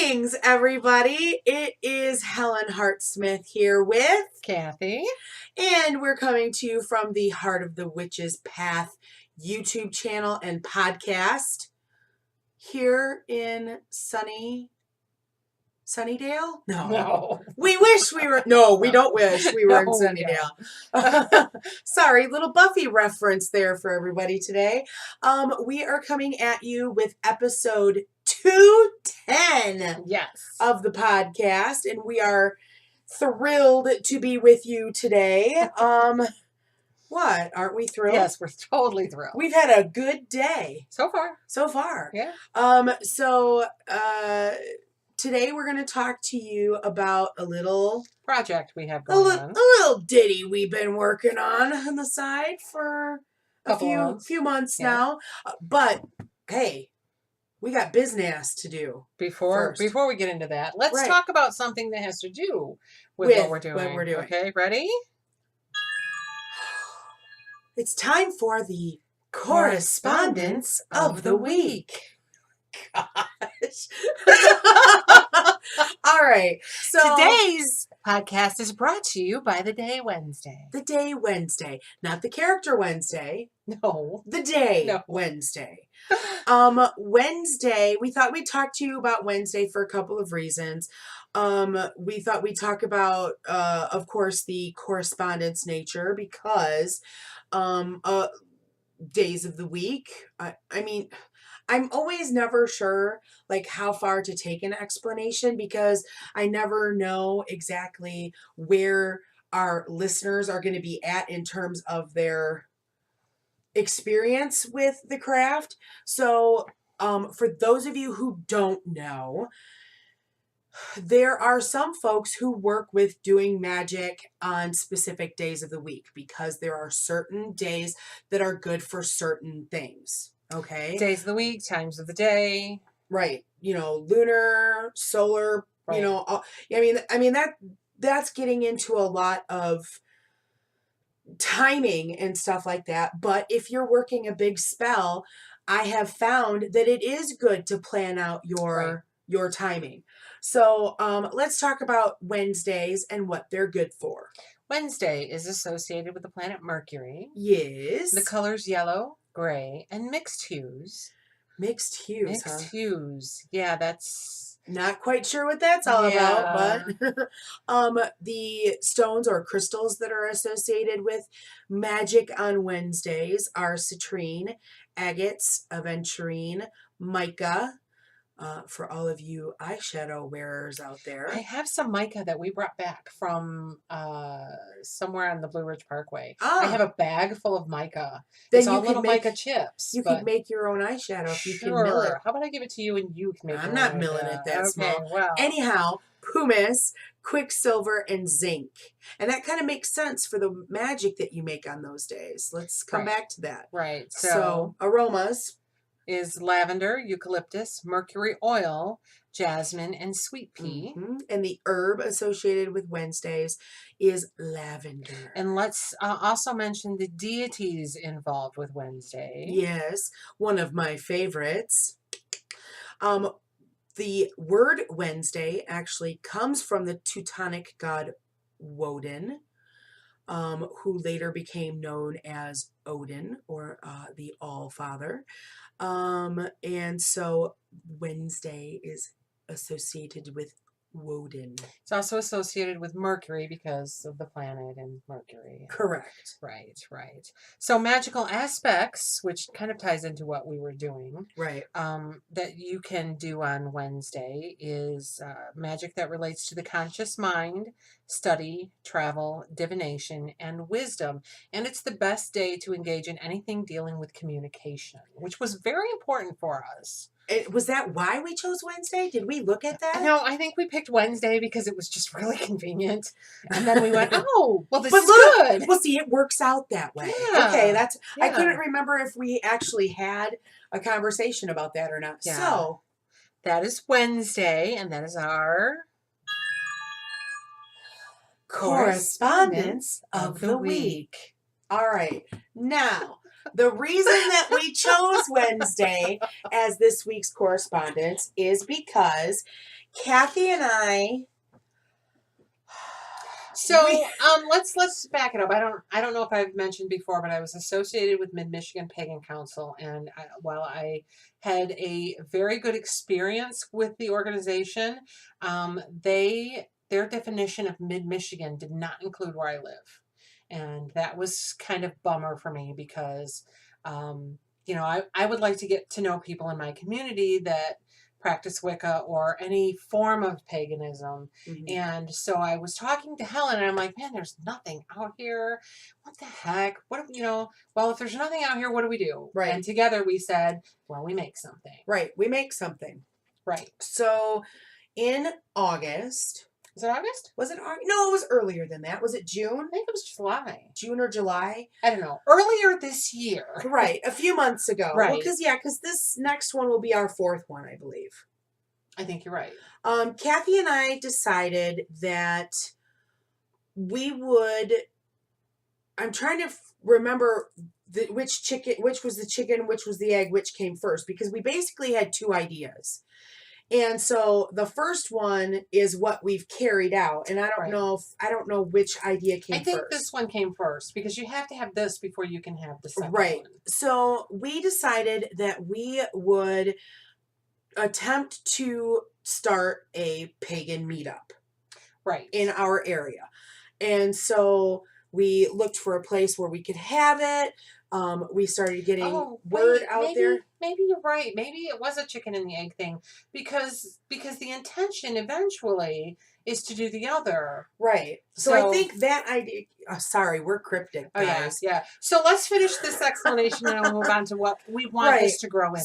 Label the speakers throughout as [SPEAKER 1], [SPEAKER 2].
[SPEAKER 1] Greetings, everybody. It is Helen Hart-Smith here with
[SPEAKER 2] Cathy.
[SPEAKER 1] And we're coming to you from the Heart of the Witch's Path YouTube channel and podcast here in sunny Sunnydale?
[SPEAKER 2] No.
[SPEAKER 1] We wish we were. No, we don't wish we were in
[SPEAKER 2] No, we
[SPEAKER 1] Sunnydale. Sorry, little Buffy reference there for everybody today. We are coming at you with episode 210
[SPEAKER 2] Yes.
[SPEAKER 1] of the podcast, and we are thrilled to be with you today. What? Aren't we thrilled?
[SPEAKER 2] Yes, we're totally thrilled.
[SPEAKER 1] We've had a good day.
[SPEAKER 2] So far.
[SPEAKER 1] Yeah.
[SPEAKER 2] So,
[SPEAKER 1] today we're going to talk to you about a little
[SPEAKER 2] project we have going on.
[SPEAKER 1] A little ditty we've been working on the side for a few months now. But hey, we got business to do.
[SPEAKER 2] Before we get into that, let's talk about something that has to do with what we're doing. Okay, ready?
[SPEAKER 1] It's time for the correspondence of the week. Gosh. All right. So
[SPEAKER 2] today's podcast is brought to you by the Day Wednesday.
[SPEAKER 1] The Day Wednesday. Not the character Wednesday.
[SPEAKER 2] No.
[SPEAKER 1] The Day Wednesday. Wednesday, we thought we'd talk to you about Wednesday for a couple of reasons. We thought we'd talk about, of course, the correspondence nature because days of the week. I mean, I'm always never sure like how far to take an explanation because I never know exactly where our listeners are going to be at in terms of their experience with the craft. So for those of you who don't know, there are some folks who work with doing magic on specific days of the week because there are certain days that are good for certain things. Okay.
[SPEAKER 2] Days of the week, times of the day.
[SPEAKER 1] Right. You know, lunar, solar, you know, I mean that's getting into a lot of timing and stuff like that. But if you're working a big spell, I have found that it is good to plan out your timing. So let's talk about Wednesdays and what they're good for.
[SPEAKER 2] Wednesday is associated with the planet Mercury.
[SPEAKER 1] Yes.
[SPEAKER 2] The colors yellow, gray, and mixed hues.
[SPEAKER 1] Mixed hues,
[SPEAKER 2] Mixed hues. Yeah, that's...
[SPEAKER 1] Not quite sure what that's all about, but the stones or crystals that are associated with magic on Wednesdays are citrine, agates, aventurine, mica, for all of you eyeshadow wearers out there.
[SPEAKER 2] I have some mica that we brought back from somewhere on the Blue Ridge Parkway. I have a bag full of mica. It's all little mica chips.
[SPEAKER 1] You can make your own eyeshadow if you can mill it.
[SPEAKER 2] How about I give it to you and you can make it?
[SPEAKER 1] I'm not milling it that small.
[SPEAKER 2] Well.
[SPEAKER 1] Anyhow, pumice, quicksilver, and zinc. And that kind of makes sense for the magic that you make on those days. Let's come back to that.
[SPEAKER 2] Right.
[SPEAKER 1] So aromas
[SPEAKER 2] is lavender, eucalyptus, mercury oil, jasmine, and sweet pea.
[SPEAKER 1] Mm-hmm. And the herb associated with Wednesdays is lavender.
[SPEAKER 2] And let's also mention the deities involved with Wednesday.
[SPEAKER 1] Yes, one of my favorites. The word Wednesday actually comes from the Teutonic god Woden, who later became known as Odin or the All-Father. And so Wednesday is associated with Woden.
[SPEAKER 2] It's also associated with Mercury because of the planet and Mercury.
[SPEAKER 1] Correct.
[SPEAKER 2] Right. So magical aspects, which kind of ties into what we were doing.
[SPEAKER 1] Right.
[SPEAKER 2] That you can do on Wednesday is magic that relates to the conscious mind, study, travel, divination, and wisdom. And it's the best day to engage in anything dealing with communication, which was very important for us.
[SPEAKER 1] Was that why we chose Wednesday? Did we look at that?
[SPEAKER 2] No, I think we picked Wednesday because it was just really convenient. And then we went, oh, well, this is good.
[SPEAKER 1] Well, see, it works out that way.
[SPEAKER 2] Yeah.
[SPEAKER 1] Okay, I couldn't remember if we actually had a conversation about that or not.
[SPEAKER 2] Yeah.
[SPEAKER 1] So
[SPEAKER 2] that is Wednesday, and that is our
[SPEAKER 1] correspondence of the week. All right. Now, The reason that we chose Wednesday as this week's correspondence is because Cathy and I
[SPEAKER 2] So
[SPEAKER 1] we
[SPEAKER 2] let's back it up. I don't know if I've mentioned before, but I was associated with Mid Michigan Pagan Council, and while I had a very good experience with the organization, their definition of Mid Michigan did not include where I live, and that was kind of bummer for me because I would like to get to know people in my community that practice Wicca or any form of paganism.
[SPEAKER 1] Mhm.
[SPEAKER 2] And so I was talking to Helen and I'm like, man, there's nothing out here. What the heck? Well, if there's nothing out here, what do we do?
[SPEAKER 1] Right.
[SPEAKER 2] And together we said, well, we make something.
[SPEAKER 1] Right. We make something.
[SPEAKER 2] Right.
[SPEAKER 1] So in August,
[SPEAKER 2] Is it August?
[SPEAKER 1] was it August? No, it was earlier than that. Was it June?
[SPEAKER 2] I think it was July.
[SPEAKER 1] June or July?
[SPEAKER 2] I don't know. Earlier this year.
[SPEAKER 1] Right. A few months ago.
[SPEAKER 2] Right.
[SPEAKER 1] Well, because this next one will be our fourth one, I believe.
[SPEAKER 2] I think you're right.
[SPEAKER 1] Cathy and I decided that we would. I'm trying to remember which was the chicken, which was the egg, which came first, because we basically had two ideas. And so the first one is what we've carried out, and I don't
[SPEAKER 2] Right.
[SPEAKER 1] know which idea came
[SPEAKER 2] I think
[SPEAKER 1] first.
[SPEAKER 2] this one came first because you have to have this before you can have the second
[SPEAKER 1] Right.
[SPEAKER 2] one.
[SPEAKER 1] So we decided that we would attempt to start a pagan meetup
[SPEAKER 2] Right.
[SPEAKER 1] in our area. And so we looked for a place where we could have it. We started getting word out there.
[SPEAKER 2] Maybe you're right. Maybe it was a chicken and the egg thing because the intention eventually is to do the other.
[SPEAKER 1] Right. So I think that idea. Sorry, we're cryptic,
[SPEAKER 2] Oh
[SPEAKER 1] guys.
[SPEAKER 2] yeah. So let's finish this explanation and we'll move on to what we want this to grow into.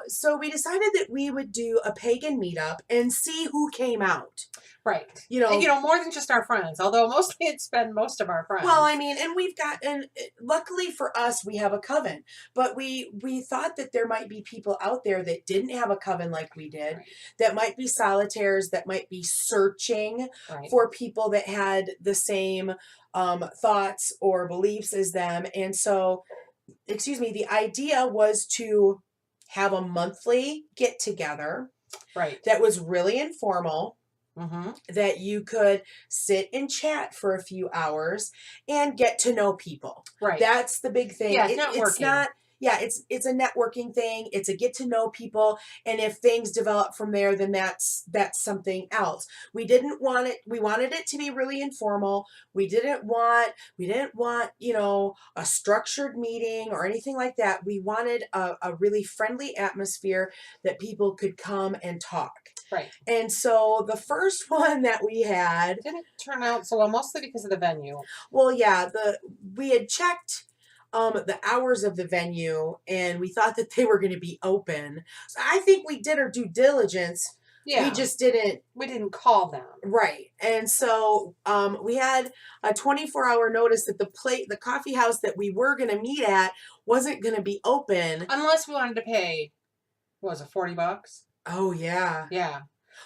[SPEAKER 1] So we decided that we would do a pagan meetup and see who came out.
[SPEAKER 2] Right.
[SPEAKER 1] You know,
[SPEAKER 2] more than just our friends, although mostly it's been most of our friends.
[SPEAKER 1] Well, I mean, and luckily for us, we have a coven. But we thought that there might be people out there that didn't have a coven like we did,
[SPEAKER 2] Right.
[SPEAKER 1] that might be solitaires, that might be searching
[SPEAKER 2] Right.
[SPEAKER 1] for people that had the same thoughts or beliefs as them. And so, the idea was to have a monthly get together.
[SPEAKER 2] Right.
[SPEAKER 1] That was really informal.
[SPEAKER 2] Mm-hmm.
[SPEAKER 1] That you could sit and chat for a few hours and get to know people.
[SPEAKER 2] Right.
[SPEAKER 1] That's the big thing.
[SPEAKER 2] Yeah, networking.
[SPEAKER 1] It's not. Yeah, it's a networking thing. It's a get to know people, and if things develop from there, then that's something else. We didn't want it. We wanted it to be really informal. We didn't want a structured meeting or anything like that. We wanted a really friendly atmosphere that people could come and talk.
[SPEAKER 2] Right.
[SPEAKER 1] And so the first one that we had
[SPEAKER 2] didn't turn out so well, mostly because of the venue.
[SPEAKER 1] Well, yeah, we had checked the hours of the venue and we thought that they were going to be open. So I think we did our due diligence.
[SPEAKER 2] Yeah.
[SPEAKER 1] We just didn't.
[SPEAKER 2] We didn't call them.
[SPEAKER 1] Right. And so we had a 24-hour notice that the coffee house that we were going to meet at wasn't going to be open
[SPEAKER 2] unless we wanted to pay. What was it, $40?
[SPEAKER 1] Oh, yeah.
[SPEAKER 2] Yeah.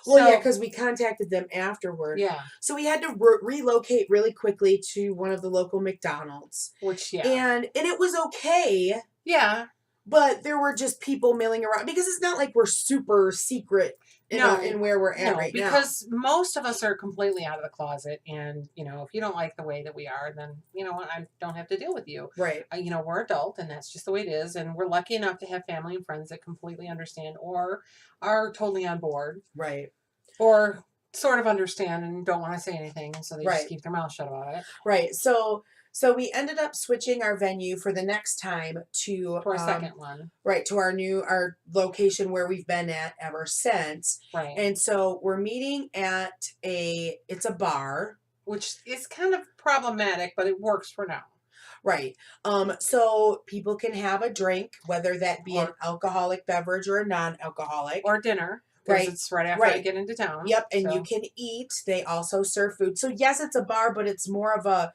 [SPEAKER 1] Well, yeah, because we contacted them afterward.
[SPEAKER 2] Yeah.
[SPEAKER 1] So we had to relocate really quickly to one of the local McDonald's.
[SPEAKER 2] Which, yeah.
[SPEAKER 1] And it was okay.
[SPEAKER 2] Yeah.
[SPEAKER 1] But there were just people milling around because it's not like we're super secret in where we're at right now.
[SPEAKER 2] Because most of us are completely out of the closet. And, if you don't like the way that we are, then, I don't have to deal with you.
[SPEAKER 1] Right.
[SPEAKER 2] We're adult and that's just the way it is. And we're lucky enough to have family and friends that completely understand or are totally on board.
[SPEAKER 1] Right.
[SPEAKER 2] Or sort of understand and don't want to say anything. So they just keep their mouth shut about it.
[SPEAKER 1] Right. So we ended up switching our venue for the next time to
[SPEAKER 2] our second one.
[SPEAKER 1] Right, to our location where we've been at ever since.
[SPEAKER 2] Right.
[SPEAKER 1] And so we're meeting at it's a bar.
[SPEAKER 2] Which is kind of problematic, but it works for now.
[SPEAKER 1] Right. So people can have a drink, whether that be an alcoholic beverage or a non-alcoholic.
[SPEAKER 2] Or dinner. Right. It's right after I get into town.
[SPEAKER 1] Yep. And you can eat. They also serve food. So yes, it's a bar, but it's more of a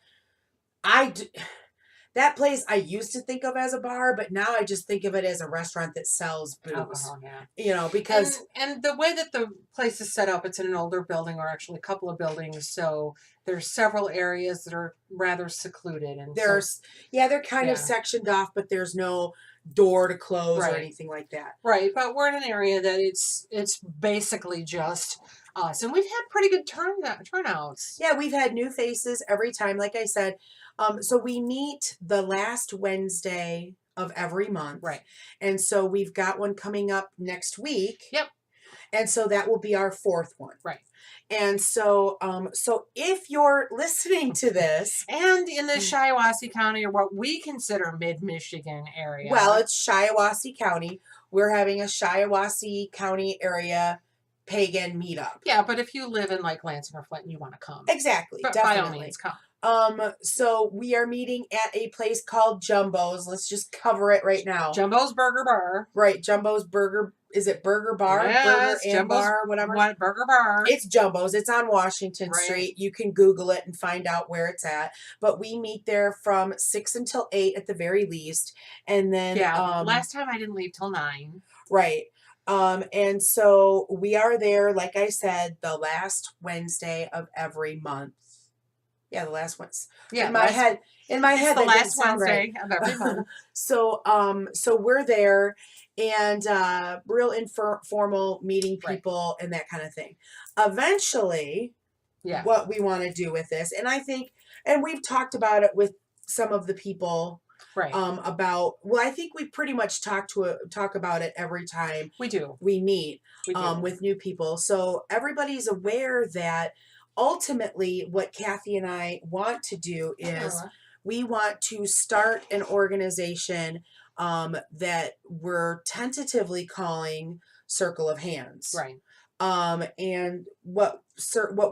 [SPEAKER 1] that place I used to think of as a bar, but now I just think of it as a restaurant that sells booze.
[SPEAKER 2] Alcohol, yeah.
[SPEAKER 1] Because
[SPEAKER 2] And the way that the place is set up, it's in an older building, or actually a couple of buildings, so there's several areas that are rather secluded, and so
[SPEAKER 1] they're kind of
[SPEAKER 2] yeah,
[SPEAKER 1] sectioned off, but there's no door to close or
[SPEAKER 2] right,
[SPEAKER 1] anything like that.
[SPEAKER 2] right. But we're in an area that it's basically just us, and we've had pretty good turnouts.
[SPEAKER 1] Yeah, we've had new faces every time, like I said. So we meet the last Wednesday of every month.
[SPEAKER 2] Right.
[SPEAKER 1] And so we've got one coming up next week.
[SPEAKER 2] Yep.
[SPEAKER 1] And so that will be our fourth one.
[SPEAKER 2] Right.
[SPEAKER 1] And so so if you're listening to this,
[SPEAKER 2] and in the Shiawassee County, or what we consider mid-Michigan area.
[SPEAKER 1] Well, it's Shiawassee County. We're having a Shiawassee County area pagan meetup.
[SPEAKER 2] Yeah, but if you live in like Lansing or Flint and you want to come.
[SPEAKER 1] Exactly.
[SPEAKER 2] But
[SPEAKER 1] definitely.
[SPEAKER 2] by all means, come.
[SPEAKER 1] So we are meeting at a place called Jumbo's. Let's just cover it right now.
[SPEAKER 2] Jumbo's Burger Bar.
[SPEAKER 1] Right, Jumbo's Burger. Is it Burger Bar?
[SPEAKER 2] Yes,
[SPEAKER 1] Burger and
[SPEAKER 2] Jumbo's
[SPEAKER 1] Bar, whatever.
[SPEAKER 2] What Burger Bar?
[SPEAKER 1] It's Jumbo's. It's on Washington
[SPEAKER 2] Right.
[SPEAKER 1] Street. You can Google it and find out where it's at. But we meet there from 6 until 8 at the very least, and then
[SPEAKER 2] last time I didn't leave till 9.
[SPEAKER 1] Right. And so we are there, like I said, the last Wednesday of every month. Yeah, the last Wednesday.
[SPEAKER 2] Yeah,
[SPEAKER 1] in my head,
[SPEAKER 2] the
[SPEAKER 1] that didn't
[SPEAKER 2] last
[SPEAKER 1] sound
[SPEAKER 2] Wednesday
[SPEAKER 1] right.
[SPEAKER 2] of every month.
[SPEAKER 1] So we're there, and real informal, meeting people and that kind of thing. Eventually,
[SPEAKER 2] Yeah.
[SPEAKER 1] what we want to do with this, and I think, and we've talked about it with some of the people.
[SPEAKER 2] Right.
[SPEAKER 1] I think we pretty much talk about it every time
[SPEAKER 2] We do.
[SPEAKER 1] we meet
[SPEAKER 2] We do.
[SPEAKER 1] with new people. So everybody's aware that ultimately what Cathy and I want to do is we want to start an organization that we're tentatively calling Circle of Hands.
[SPEAKER 2] Right.
[SPEAKER 1] And what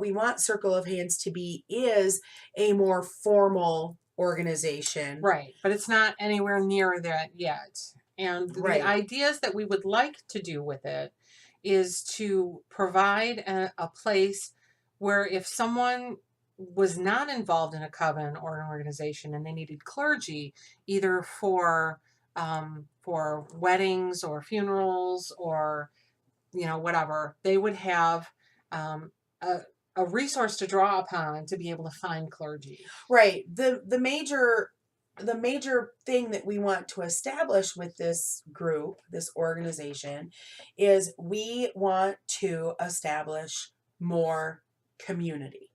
[SPEAKER 1] we want Circle of Hands to be is a more formal organization.
[SPEAKER 2] Right. But it's not anywhere near that yet. And the ideas that we would like to do with it is to provide a place where if someone was not involved in a coven or an organization and they needed clergy, either for weddings or funerals or whatever, they would have a resource to draw upon to be able to find clergy.
[SPEAKER 1] Right. The major thing that we want to establish with this group, this organization, is we want to establish more community.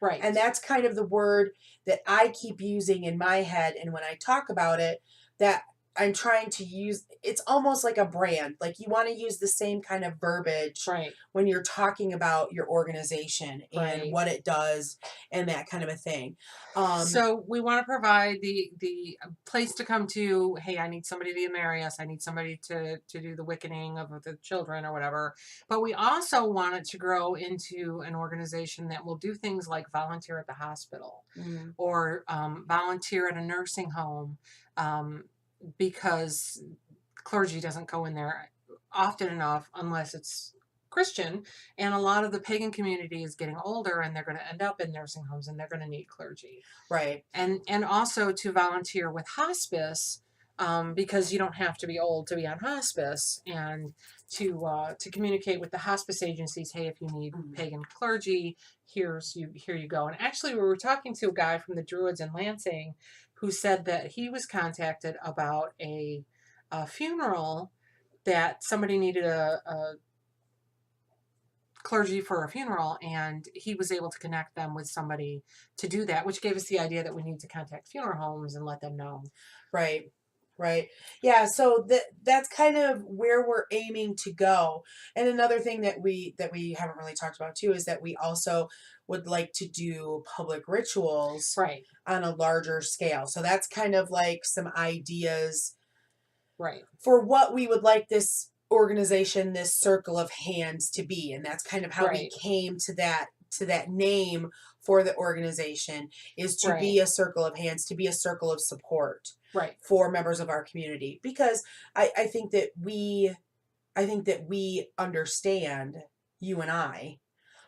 [SPEAKER 2] Right.
[SPEAKER 1] And that's kind of the word that I keep using in my head, and when I talk about it, that I'm trying to use, it's almost like a brand. Like you want to use the same kind of verbiage when you're talking about your organization and what it does and that kind of a thing.
[SPEAKER 2] So we want to provide the place to come to. Hey, I need somebody to marry us. I need somebody to do the wickening of the children or whatever. But we also want it to grow into an organization that will do things like volunteer at the hospital or volunteer at a nursing home. Because clergy doesn't go in there often enough unless it's Christian, and a lot of the pagan community is getting older and they're going to end up in nursing homes and they're going to need clergy.
[SPEAKER 1] Right.
[SPEAKER 2] And also to volunteer with hospice, because you don't have to be old to be on hospice, and to communicate with the hospice agencies. Hey, if you need pagan clergy, here you go. And actually, we were talking to a guy from the Druids in Lansing who said that he was contacted about a funeral, that somebody needed a clergy for a funeral, and he was able to connect them with somebody to do that, which gave us the idea that we need to contact funeral homes and let them know.
[SPEAKER 1] Right. Right. Yeah. So that's kind of where we're aiming to go. And another thing that we haven't really talked about too is that we also would like to do public rituals on a larger scale. So that's kind of like some ideas for what we would like this organization, this Circle of Hands, to be. And that's kind of how we came to that name for the organization, is to be a circle of hands, to be a circle of support for members of our community. Because I think that we understand, you and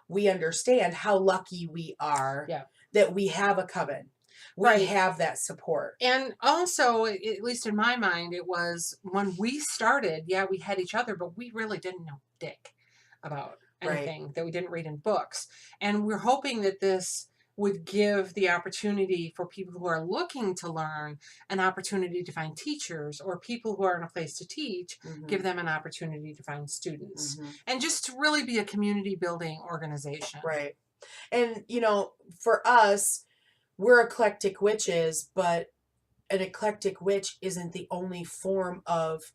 [SPEAKER 1] we understand how lucky we are that we have a coven. we
[SPEAKER 2] Right.
[SPEAKER 1] have that support.
[SPEAKER 2] And also, at least in my mind, it was when we started, yeah, we had each other, but we really didn't know dick about
[SPEAKER 1] Right.
[SPEAKER 2] anything that we didn't read in books. And we're hoping that this would give the opportunity for people who are looking to learn an opportunity to find teachers, or people who are in a place to teach,
[SPEAKER 1] Hmm.
[SPEAKER 2] give them an opportunity to find students.
[SPEAKER 1] Hmm.
[SPEAKER 2] And just to really be a community building organization.
[SPEAKER 1] Right. And, for us, we're eclectic witches, but an eclectic witch isn't the only form of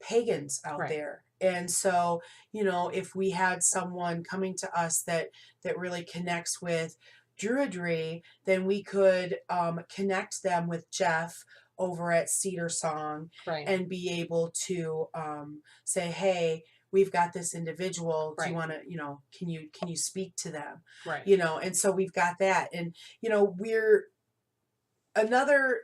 [SPEAKER 1] pagans out
[SPEAKER 2] Right,
[SPEAKER 1] there. And so, if we had someone coming to us that really connects with druidry, then we could connect them with Jeff over at Cedar Song
[SPEAKER 2] right,
[SPEAKER 1] and be able to say, hey, we've got this individual. Do you
[SPEAKER 2] right,
[SPEAKER 1] want to, can you speak to them?
[SPEAKER 2] right,
[SPEAKER 1] And so we've got that. And, we're another,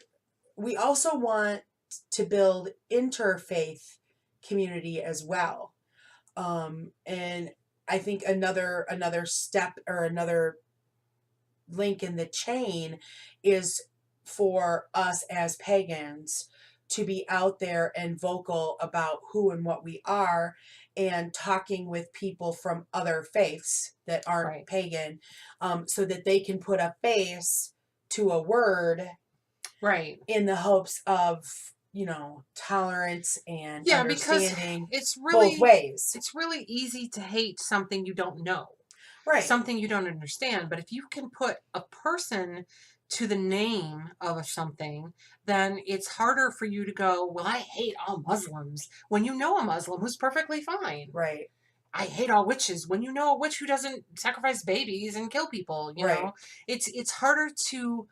[SPEAKER 1] we also want to build interfaith community as well. And I think another step or another link in the chain is for us as pagans to be out there and vocal about who and what we are, and talking with people from other faiths that aren't
[SPEAKER 2] right.
[SPEAKER 1] pagan, so that they can put a face to a word,
[SPEAKER 2] Right.
[SPEAKER 1] in the hopes of, tolerance and
[SPEAKER 2] Yeah, because
[SPEAKER 1] understanding
[SPEAKER 2] it's
[SPEAKER 1] both
[SPEAKER 2] really
[SPEAKER 1] ways.
[SPEAKER 2] it's really easy to hate something you don't know,
[SPEAKER 1] Right.
[SPEAKER 2] something you don't understand. But if you can put a person to the name of something, then it's harder for you to go, well, I hate all Muslims, when you know a Muslim who's perfectly fine.
[SPEAKER 1] Right.
[SPEAKER 2] I hate all witches, when you know a witch who doesn't sacrifice babies and kill people, you
[SPEAKER 1] Right.
[SPEAKER 2] know. It's harder to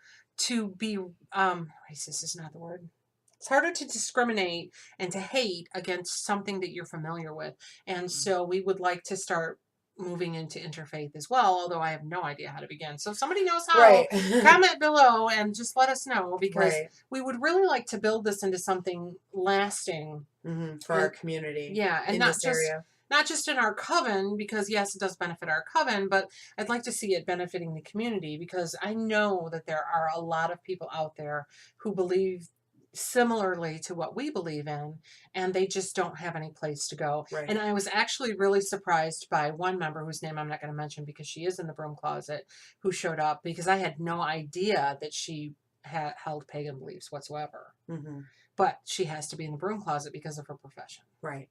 [SPEAKER 2] be racist is not the word. It's harder to discriminate and to hate against something that you're familiar with. And so we would like to start moving into interfaith as well, although I have no idea how to begin. So if somebody knows how,
[SPEAKER 1] Right.
[SPEAKER 2] comment below and just let us know, because
[SPEAKER 1] Right.
[SPEAKER 2] we would really like to build this into something lasting.
[SPEAKER 1] For our
[SPEAKER 2] And
[SPEAKER 1] community
[SPEAKER 2] yeah, and
[SPEAKER 1] in this area.
[SPEAKER 2] not just in our coven, because yes, it does benefit our coven, but I'd like to see it benefiting the community, because I know that there are a lot of people out there who believe similarly to what we believe in, and they just don't have any place to go.
[SPEAKER 1] Right.
[SPEAKER 2] And I was actually really surprised by one member whose name I'm not going to mention because she is in the broom closet, who showed up, because I had no idea that she had held pagan beliefs whatsoever.
[SPEAKER 1] Hmm.
[SPEAKER 2] But she has to be in the broom closet because of her profession.
[SPEAKER 1] Right.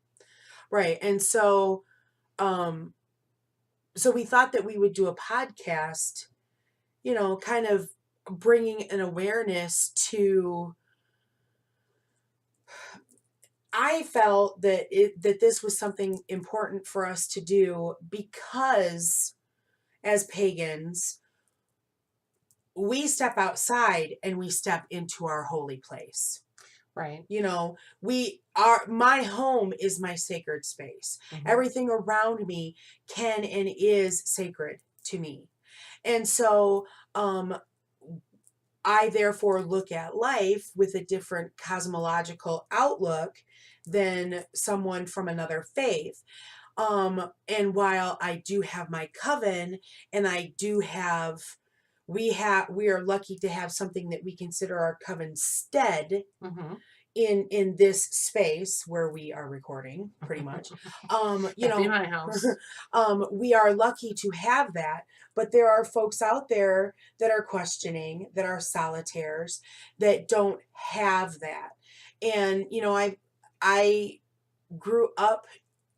[SPEAKER 1] Right. And um so we thought that we would do a podcast, kind of bringing an awareness to, I felt that this was something important for us to do, because as pagans, we step outside and we step into our holy place.
[SPEAKER 2] Right.
[SPEAKER 1] My home is my sacred space.
[SPEAKER 2] Mm-hmm.
[SPEAKER 1] Everything around me can and is sacred to me. And so I therefore look at life with a different cosmological outlook than someone from another faith. And while I do have my coven, and I do have, we are lucky to have something that we consider our coven stead,
[SPEAKER 2] Mm-hmm.
[SPEAKER 1] in this space where we are recording, pretty much.
[SPEAKER 2] That'd be my house.
[SPEAKER 1] We are lucky to have that, but there are folks out there that are questioning, that are solitaires, that don't have that. And I grew up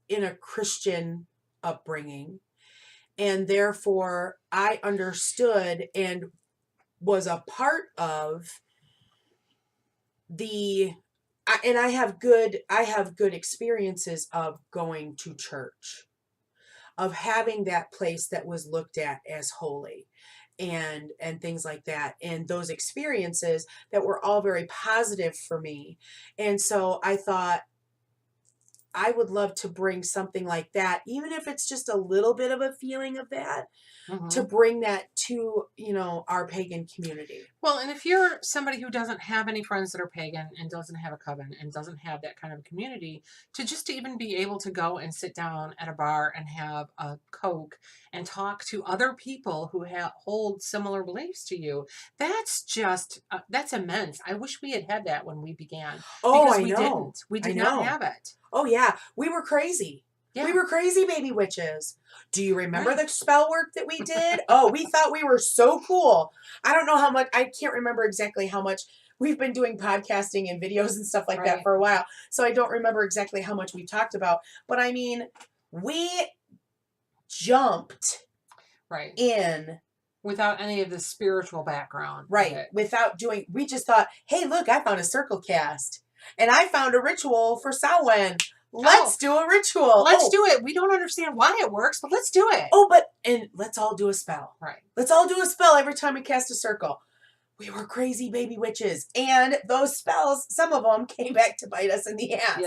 [SPEAKER 1] in a Christian upbringing, and therefore I understood and was a part of the and I have good experiences of going to church, of having that place that was looked at as holy, and things like that, and those experiences that were all very positive for me. And so I thought, I would love to bring something like that, even if it's just a little bit of a feeling of that, to
[SPEAKER 2] Hmm.
[SPEAKER 1] bring that to, our pagan community.
[SPEAKER 2] Well, and if you're somebody who doesn't have any friends that are pagan and doesn't have a coven and doesn't have that kind of community, to even be able to go and sit down at a bar and have a Coke and talk to other people who hold similar beliefs to you, that's just, that's immense. I wish we had had that when we began
[SPEAKER 1] Oh,
[SPEAKER 2] because
[SPEAKER 1] I
[SPEAKER 2] we
[SPEAKER 1] know.
[SPEAKER 2] didn't. We
[SPEAKER 1] I
[SPEAKER 2] did not
[SPEAKER 1] know.
[SPEAKER 2] have it.
[SPEAKER 1] Oh, yeah. We were crazy. We
[SPEAKER 2] Yeah,
[SPEAKER 1] were crazy baby witches. Do you remember
[SPEAKER 2] right,
[SPEAKER 1] the spell work that we did? Oh, we thought we were so cool. I don't know how much, I can't remember exactly how much. We've been doing podcasting and videos and stuff like that
[SPEAKER 2] right,
[SPEAKER 1] for a while. So I don't remember exactly how much we talked about. But I mean, we jumped
[SPEAKER 2] right.
[SPEAKER 1] in,
[SPEAKER 2] Without any of the spiritual background of
[SPEAKER 1] right,
[SPEAKER 2] it.
[SPEAKER 1] without doing, we just thought, hey, look, I found a circle cast. And I found a ritual for Samhain.
[SPEAKER 2] Oh,
[SPEAKER 1] Let's do a ritual.
[SPEAKER 2] let's
[SPEAKER 1] Oh,
[SPEAKER 2] do it. We don't understand why it works, but let's do it.
[SPEAKER 1] oh, and let's all do a spell.
[SPEAKER 2] Right.
[SPEAKER 1] Let's all do a spell every time we cast a circle. We were crazy baby witches. And those spells, some of them came back to bite us in the ass.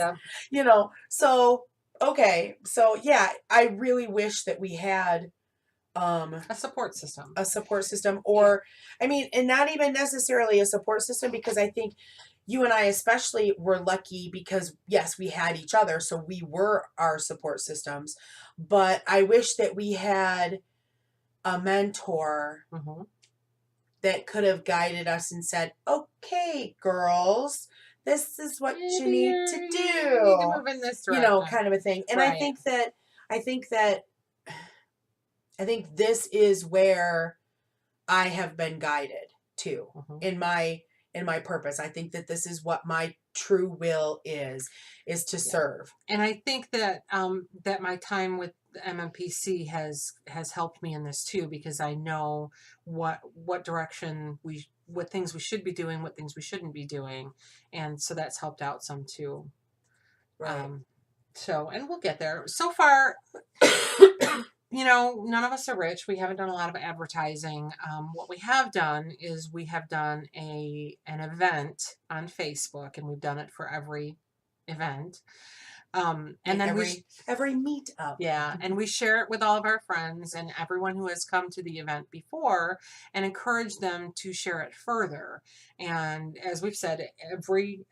[SPEAKER 2] Yeah.
[SPEAKER 1] So, okay. So, yeah, I really wish that we had
[SPEAKER 2] A support system.
[SPEAKER 1] a support system, or, I mean, and not even necessarily a support system, because I think you and I especially were lucky because, yes, we had each other. So we were our support systems. But I wish that we had a mentor
[SPEAKER 2] Hmm.
[SPEAKER 1] that could have guided us and said, okay, girls, this is what you
[SPEAKER 2] Maybe
[SPEAKER 1] need to
[SPEAKER 2] you need to
[SPEAKER 1] do,
[SPEAKER 2] move in this direction.
[SPEAKER 1] kind of a thing. And
[SPEAKER 2] Right.
[SPEAKER 1] I think that, I think this is where I have been guided to
[SPEAKER 2] Hmm.
[SPEAKER 1] in my purpose. I think that this is what my true will is to
[SPEAKER 2] Yeah.
[SPEAKER 1] serve.
[SPEAKER 2] And I think that that my time with the MMPC has helped me in this too, because I know what direction what things we should be doing, what things we shouldn't be doing, and so that's helped out some too.
[SPEAKER 1] Right.
[SPEAKER 2] Um, so, and we'll get there. So far, none of us are rich. We haven't done a lot of advertising. What we have done is we have done an event on Facebook, and we've done it for every event. And then
[SPEAKER 1] every meet up.
[SPEAKER 2] yeah, and we share it with all of our friends and everyone who has come to the event before, and encourage them to share it further. And as we've said, every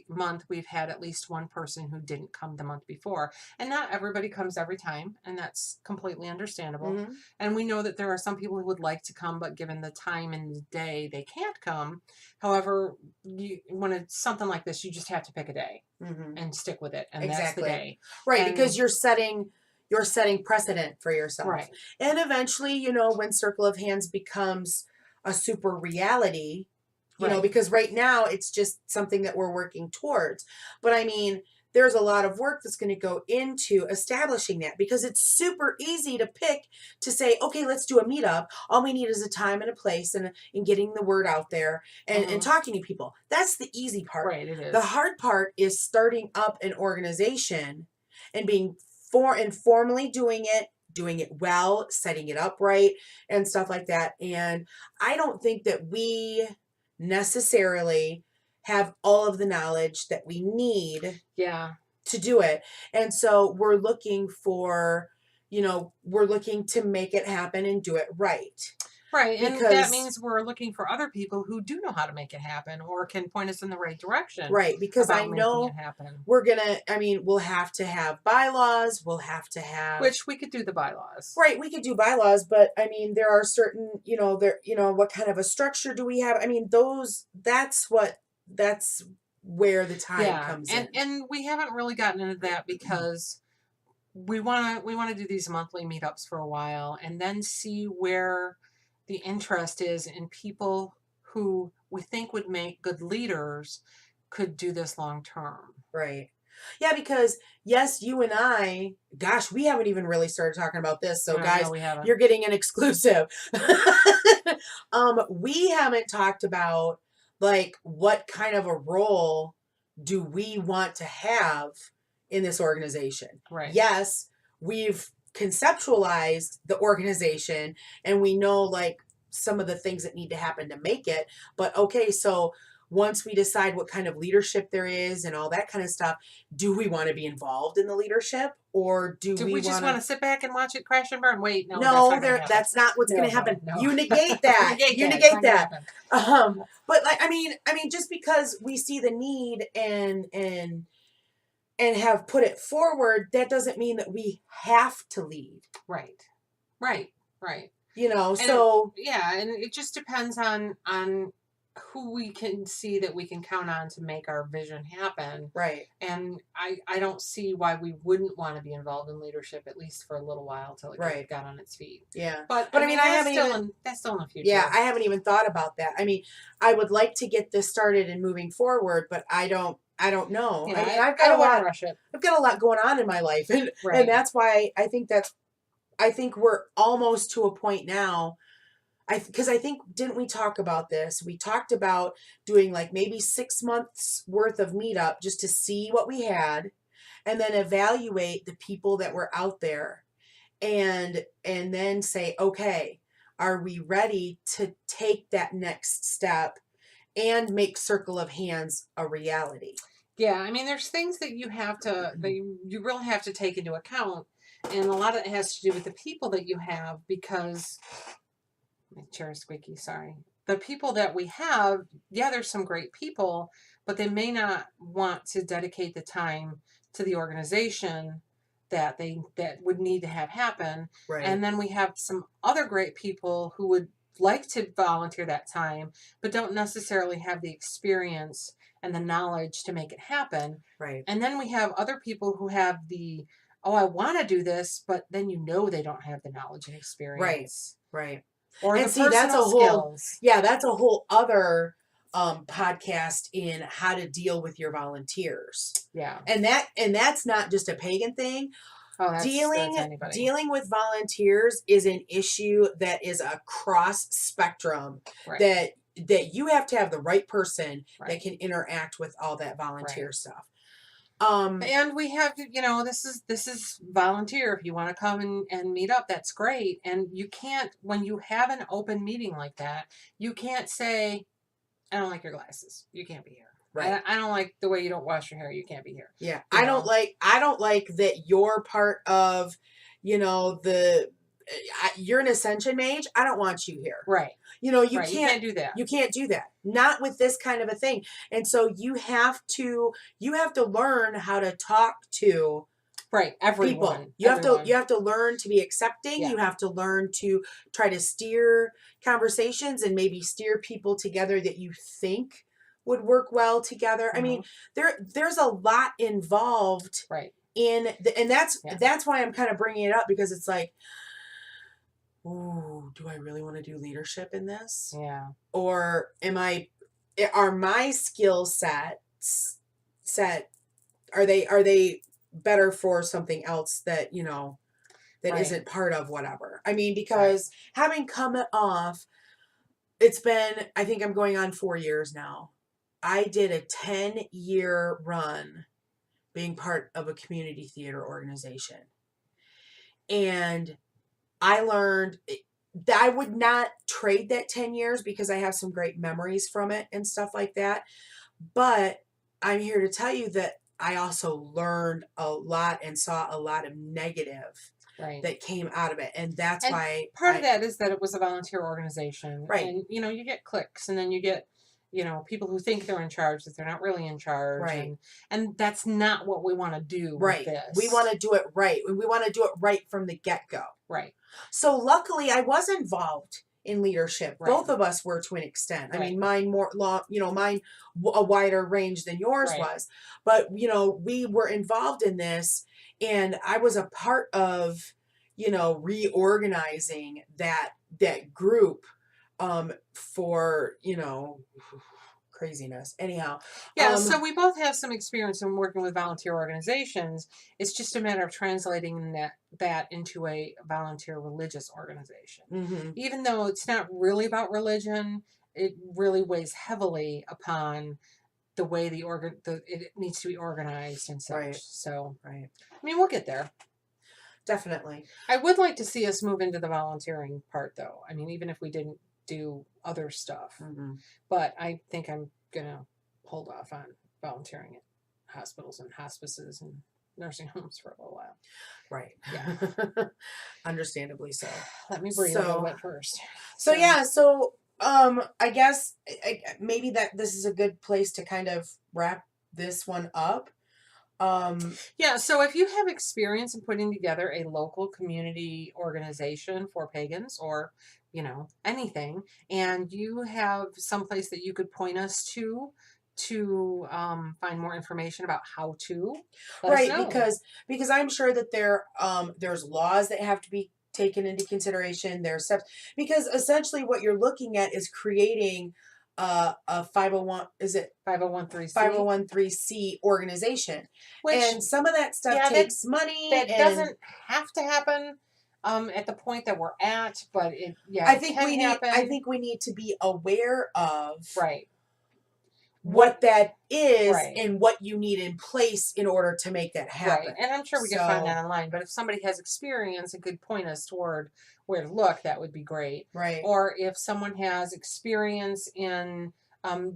[SPEAKER 2] month we've had at least one person who didn't come the month before, and not everybody comes every time, and that's completely understandable.
[SPEAKER 1] Mm-hmm.
[SPEAKER 2] And we know that there are some people who would like to come, but given the time and the day, they can't come. However, when it's something like this, you just have to pick a day
[SPEAKER 1] Mm-hmm.
[SPEAKER 2] and stick with it, and that's the
[SPEAKER 1] Exactly.
[SPEAKER 2] day.
[SPEAKER 1] Right,
[SPEAKER 2] And
[SPEAKER 1] because you're setting precedent for yourself.
[SPEAKER 2] right,
[SPEAKER 1] And eventually, when Circle of Hands becomes a super reality,
[SPEAKER 2] right,
[SPEAKER 1] because right now it's just something that we're working towards. But I mean, there's a lot of work that's going to go into establishing that, because it's super easy to say, okay, let's do a meetup. All we need is a time and a place, and getting the word out there, and
[SPEAKER 2] hmm,
[SPEAKER 1] talking to people. That's the easy part.
[SPEAKER 2] right. It
[SPEAKER 1] The
[SPEAKER 2] is.
[SPEAKER 1] hard part is starting up an organization and being formally doing it well, setting it up right, and stuff like that. And I don't think that we necessarily have all of the knowledge that we need
[SPEAKER 2] Yeah,
[SPEAKER 1] to do it. And so we're looking to make it happen and do it right.
[SPEAKER 2] right. And that
[SPEAKER 1] Because
[SPEAKER 2] means we're looking for other people who do know how to make it happen or can point us in the right direction
[SPEAKER 1] right, because I
[SPEAKER 2] about making it
[SPEAKER 1] know
[SPEAKER 2] happen.
[SPEAKER 1] we'll have to have bylaws, we'll have to have.
[SPEAKER 2] Which we could do the bylaws.
[SPEAKER 1] Right, we could do bylaws, but I mean, there are certain, what kind of a structure do we have? I mean, that's where the time
[SPEAKER 2] Yeah,
[SPEAKER 1] comes
[SPEAKER 2] and
[SPEAKER 1] in.
[SPEAKER 2] and we haven't really gotten into that because we wanna do these monthly meetups for a while and then see where the interest is in people who we think would make good leaders could do this long term.
[SPEAKER 1] Right. Yeah, because yes, you and I, gosh, we haven't even really started talking about this. So
[SPEAKER 2] No,
[SPEAKER 1] guys,
[SPEAKER 2] we haven't.
[SPEAKER 1] you're getting an exclusive. We haven't talked about, like, what kind of a role do we want to have in this organization.
[SPEAKER 2] Right.
[SPEAKER 1] Yes, we've conceptualized the organization, and we know, like, some of the things that need to happen to make it. But okay, so once we decide what kind of leadership there is and all that kind of stuff, do we want to be involved in the leadership, or do
[SPEAKER 2] Do
[SPEAKER 1] we
[SPEAKER 2] we just
[SPEAKER 1] want
[SPEAKER 2] want
[SPEAKER 1] to?
[SPEAKER 2] to sit back and watch it crash and burn? Wait, no, that's
[SPEAKER 1] No,
[SPEAKER 2] not going to
[SPEAKER 1] there.
[SPEAKER 2] happen.
[SPEAKER 1] That's not what's going
[SPEAKER 2] No,
[SPEAKER 1] to
[SPEAKER 2] no,
[SPEAKER 1] happen.
[SPEAKER 2] no.
[SPEAKER 1] You negate that.
[SPEAKER 2] Negate
[SPEAKER 1] You
[SPEAKER 2] that. It's
[SPEAKER 1] negate
[SPEAKER 2] not going to
[SPEAKER 1] that.
[SPEAKER 2] happen.
[SPEAKER 1] But like, I mean, just because we see the need and have put it forward, that doesn't mean that we have to lead.
[SPEAKER 2] Right. Right. Right.
[SPEAKER 1] You know,
[SPEAKER 2] And
[SPEAKER 1] so
[SPEAKER 2] yeah, and it just depends on who we can see that we can count on to make our vision happen.
[SPEAKER 1] right.
[SPEAKER 2] And I don't see why we wouldn't want to be involved in leadership, at least for a little while till it
[SPEAKER 1] Right.
[SPEAKER 2] got on its feet.
[SPEAKER 1] Yeah.
[SPEAKER 2] But
[SPEAKER 1] But
[SPEAKER 2] I
[SPEAKER 1] I mean,
[SPEAKER 2] mean,
[SPEAKER 1] I haven't even.
[SPEAKER 2] that's still in the future.
[SPEAKER 1] Yeah, I haven't even thought about that. I mean, I would like to get this started and moving forward, but I don't know.
[SPEAKER 2] Yeah,
[SPEAKER 1] I mean,
[SPEAKER 2] I don't want to rush it.
[SPEAKER 1] I've got a lot going on in my life, and
[SPEAKER 2] Right.
[SPEAKER 1] that's why I think we're almost to a point now. Because I think, didn't we talk about this? We talked about doing like maybe 6 months worth of meetup just to see what we had, and then evaluate the people that were out there, and then say, okay, are we ready to take that next step and make Circle of Hands a reality?
[SPEAKER 2] Yeah, I mean, there's things that you have to that you really have to take into account, and a lot of it has to do with the people that you have, because my chair is squeaky. Sorry. The people that we have, yeah, there's some great people, but they may not want to dedicate the time to the organization that would need to have happen.
[SPEAKER 1] Right.
[SPEAKER 2] And then we have some other great people who would like to volunteer that time, but don't necessarily have the experience and the knowledge to make it happen.
[SPEAKER 1] Right.
[SPEAKER 2] And then we have other people who have the, oh, I want to do this, but then they don't have the knowledge and experience.
[SPEAKER 1] Right.
[SPEAKER 2] Or
[SPEAKER 1] And
[SPEAKER 2] the
[SPEAKER 1] see, that's a
[SPEAKER 2] personal
[SPEAKER 1] whole
[SPEAKER 2] skills.
[SPEAKER 1] yeah, that's a whole other podcast in how to deal with your volunteers.
[SPEAKER 2] Yeah.
[SPEAKER 1] And that's not just a pagan thing.
[SPEAKER 2] Oh, that's anybody.
[SPEAKER 1] Dealing with volunteers is an issue that is a cross spectrum,
[SPEAKER 2] Right.
[SPEAKER 1] that you have to have the right person
[SPEAKER 2] Right.
[SPEAKER 1] that can interact with all that volunteer
[SPEAKER 2] Right.
[SPEAKER 1] stuff.
[SPEAKER 2] And we have, this is volunteer. If you want to come and meet up, that's great. And you can't, when you have an open meeting like that, you can't say, I don't like your glasses. You can't be here.
[SPEAKER 1] Right.
[SPEAKER 2] I don't like the way you don't wash your hair. You can't be here.
[SPEAKER 1] Yeah.
[SPEAKER 2] You
[SPEAKER 1] I
[SPEAKER 2] know?
[SPEAKER 1] don't like that you're part of, you're an ascension mage. I don't want you here.
[SPEAKER 2] Right.
[SPEAKER 1] You
[SPEAKER 2] Right.
[SPEAKER 1] can't
[SPEAKER 2] do that.
[SPEAKER 1] You can't do that. Not with this kind of a thing. And so you have to learn how to talk to
[SPEAKER 2] Right. Everyone.
[SPEAKER 1] people. You have to learn to be accepting.
[SPEAKER 2] Yeah.
[SPEAKER 1] You have to learn to try to steer conversations and maybe steer people together that you think would work well together. I mean, there's a lot involved.
[SPEAKER 2] Right.
[SPEAKER 1] And that's why I'm kind of bringing it up, because it's like, ooh, do I really want to do leadership in this?
[SPEAKER 2] Yeah.
[SPEAKER 1] Or are my skill sets are they better for something else that, that
[SPEAKER 2] Right.
[SPEAKER 1] isn't part of whatever? I mean, because having come off, it's been, I think I'm going on 4 years now. I did a 10-year run being part of a community theater organization. And I learned that I would not trade that 10 years, because I have some great memories from it and stuff like that. But I'm here to tell you that I also learned a lot and saw a lot of negative that came out of it. And that's why
[SPEAKER 2] part of that is that it was a volunteer organization.
[SPEAKER 1] Right.
[SPEAKER 2] And, you get cliques, and then you get, people who think they're in charge, that they're not really in charge.
[SPEAKER 1] Right.
[SPEAKER 2] And that's not what we want to do with this.
[SPEAKER 1] We want to do it right. We want to do it right from the get-go.
[SPEAKER 2] Right.
[SPEAKER 1] So luckily I was involved in leadership.
[SPEAKER 2] Right.
[SPEAKER 1] Both of us were, to an extent. I
[SPEAKER 2] Right.
[SPEAKER 1] mean, mine more long, mine a wider range than yours was. But, we were involved in this, and I was a part of, reorganizing that group for, craziness. Anyhow.
[SPEAKER 2] Yeah, so we both have some experience in working with volunteer organizations. It's just a matter of translating that into a volunteer religious organization.
[SPEAKER 1] Mm-hmm.
[SPEAKER 2] Even though it's not really about religion, it really weighs heavily upon the way it needs to be organized and such.
[SPEAKER 1] Right.
[SPEAKER 2] So,
[SPEAKER 1] right.
[SPEAKER 2] I mean, we'll get there.
[SPEAKER 1] Definitely.
[SPEAKER 2] I would like to see us move into the volunteering part, though. I mean, even if we didn't do other stuff.
[SPEAKER 1] Mm-hmm.
[SPEAKER 2] But I think I'm gonna hold off on volunteering at hospitals and hospices and nursing homes for a little while.
[SPEAKER 1] Right.
[SPEAKER 2] Yeah.
[SPEAKER 1] Understandably so.
[SPEAKER 2] Let me breathe a little
[SPEAKER 1] So,
[SPEAKER 2] bit first.
[SPEAKER 1] so yeah, so I guess maybe that this is a good place to kind of wrap this one up.
[SPEAKER 2] Yeah, so if you have experience in putting together a local community organization for pagans or, anything, and you have someplace that you could point us to find more information about how to, let us
[SPEAKER 1] Right,
[SPEAKER 2] know.
[SPEAKER 1] because I'm sure that there's laws that have to be taken into consideration. There's steps because essentially what you're looking at is creating a 501, is it
[SPEAKER 2] 501(c),
[SPEAKER 1] 501(c) organization,
[SPEAKER 2] which,
[SPEAKER 1] and some of that stuff
[SPEAKER 2] yeah,
[SPEAKER 1] takes money,
[SPEAKER 2] that
[SPEAKER 1] and
[SPEAKER 2] doesn't have to happen at the point that we're at, but it can
[SPEAKER 1] I
[SPEAKER 2] happen.
[SPEAKER 1] think we need to be aware of
[SPEAKER 2] Right.
[SPEAKER 1] what
[SPEAKER 2] What
[SPEAKER 1] that is
[SPEAKER 2] right.
[SPEAKER 1] and what you need in place in order to make that
[SPEAKER 2] Right.
[SPEAKER 1] happen.
[SPEAKER 2] And I'm sure we can find
[SPEAKER 1] So,
[SPEAKER 2] that online, but if somebody has experience and could point us toward where to look, that would be great.
[SPEAKER 1] right.
[SPEAKER 2] Or if someone has experience in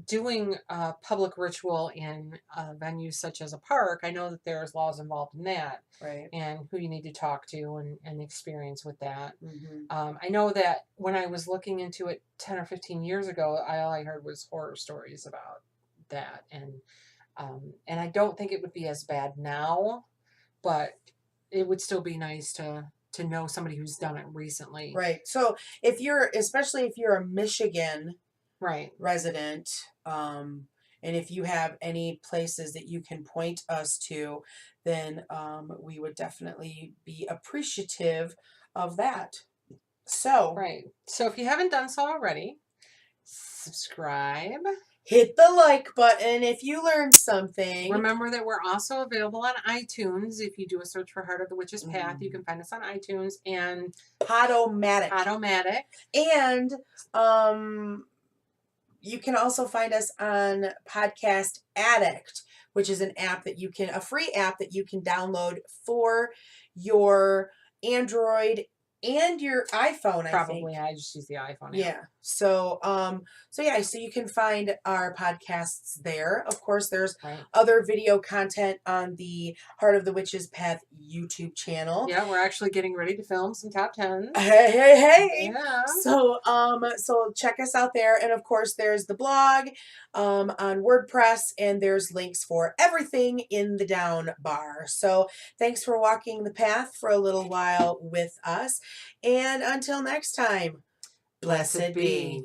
[SPEAKER 2] doing public ritual in venues such as a park, I know that there's laws involved in that
[SPEAKER 1] Right.
[SPEAKER 2] and who you need to talk to and experience with that.
[SPEAKER 1] Mm-hmm.
[SPEAKER 2] I know that when I was looking into it 10 or 15 years ago, all I heard was horror stories about that. And I don't think it would be as bad now, but it would still be nice to know somebody who's done it recently.
[SPEAKER 1] Right. So especially if you're a Michigan
[SPEAKER 2] Right.
[SPEAKER 1] resident, and if you have any places that you can point us to, then we would definitely be appreciative of that. So
[SPEAKER 2] Right. So if you haven't done so already, subscribe.
[SPEAKER 1] hit the like button if you learned something.
[SPEAKER 2] Remember that we're also available on iTunes. If you do a search for Heart of the Witch's Path, you can find us on iTunes and
[SPEAKER 1] PodOmatic.
[SPEAKER 2] PodOmatic.
[SPEAKER 1] And you can also find us on Podcast Addict, which is a free app that you can download for your Android and your iPhone, I think.
[SPEAKER 2] Probably I just use the iPhone app.
[SPEAKER 1] Yeah. So so you can find our podcasts there. Of course, there's
[SPEAKER 2] Right.
[SPEAKER 1] other video content on the Heart of the Witch's Path YouTube channel.
[SPEAKER 2] Yeah, we're actually getting ready to film some top 10s.
[SPEAKER 1] Hey.
[SPEAKER 2] Yeah.
[SPEAKER 1] So check us out there, and of course there's the blog on WordPress, and there's links for everything in the down bar. So thanks for walking the path for a little while with us, and until next time, blessed be.